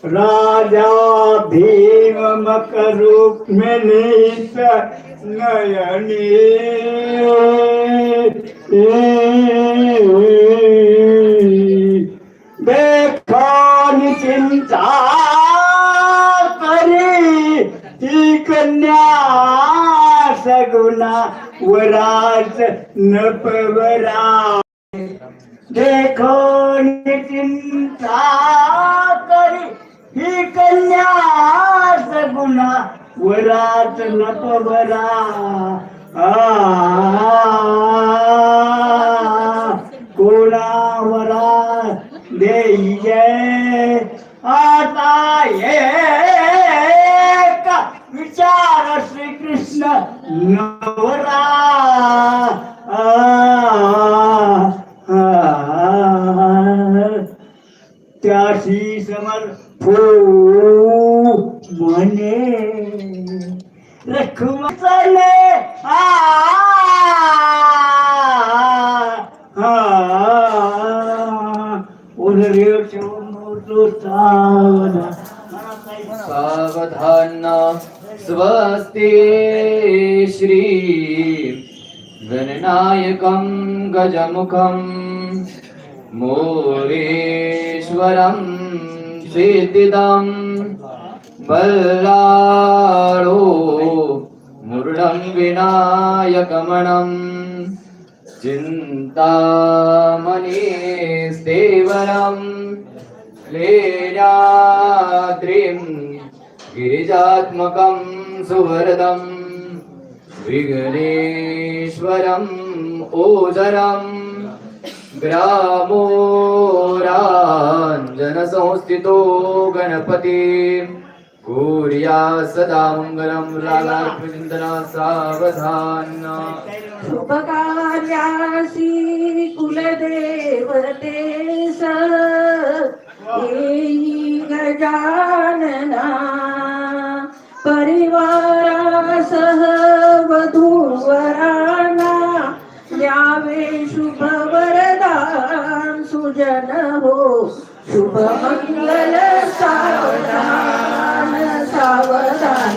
राजा भीम मकरूप में नीत नयनी देखो चिंता करी ही कन्या सगुना वरात नपवरा देखो चिंता करी ही कन्या सगुना वरात नपवरा कोणावरा देय आता एक विचार श्री कृष्ण नवरा त्याशी समर्थ म्हणे रखुमचले सावधान स्वस्ति श्री गणनायकं गजमुखं मोरेश्वरं सिद्धिदं बल्लाळो मुरुडं विनायकमणं चिन्तामणिस्तेवरं लेण्याद्रिं गिरिजात्मकं सुवरदं विघ्नेश्वरम् ओजरं ग्रामोराञ्जनसंस्थितो गणपति कुर्या सदा मङ्गलं रागार्पचिन्तना सावधान शुभकार्यासि कुलदेवते येई गजानना परिवारासह वधूवरांना द्यावे शुभ वरदान सुजन हो शुभ मंगल सावधान सावधान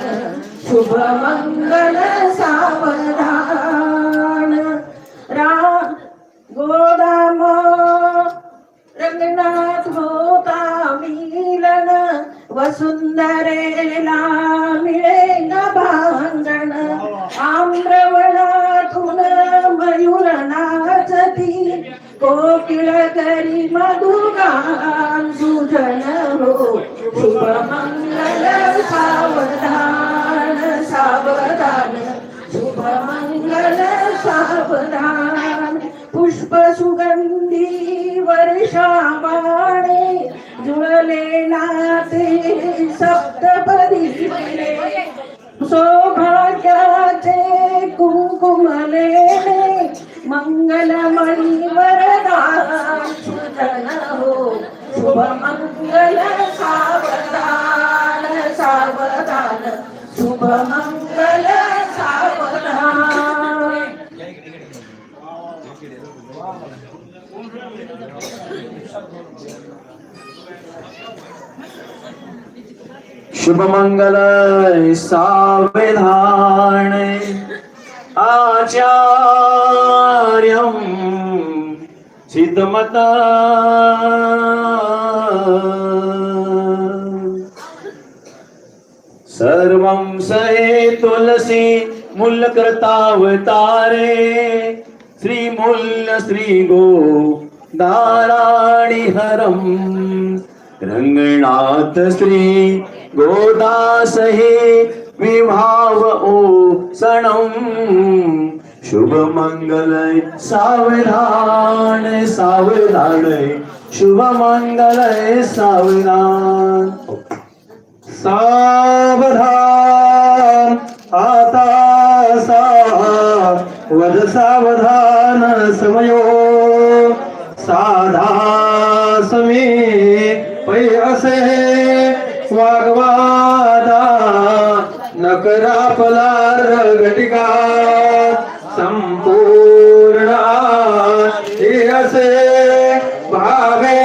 शुभ मंगल सावधान राम गोदाम रंगनाथ होता मिलन वसुंधरेला मिळे न भांगण आम्रवनातून मयूर नाचती कोकिळ करी मधुगान सुजन हो शुभ मंगल सावधान सावधान शुभ मंगल सावधान पुष्प सुगंधी वर्षावाणे जुळले नाते सप्तपदी सौभाग्याचे कुंकुमले मंगलमणि वरदान सुजन हो शुभ मंगल सावधान सावधान शुभ मंगल सावधान शुभ मंगल सावधान आचार्यं सिद्धमत सर्वं सहे तुलसी मूलकृतावतारे श्रीमूल्य श्री गो दाराणि हरं रंगनाथ श्री गोदास हे विभाव ओ सणम शुभ मंगल सावधान सावधान शुभ मंगल सावधान सावधान आता वद सावधान समयो साधा समे पै असे वागवादा नकरा पलार घटिका संपूर्ण हे असे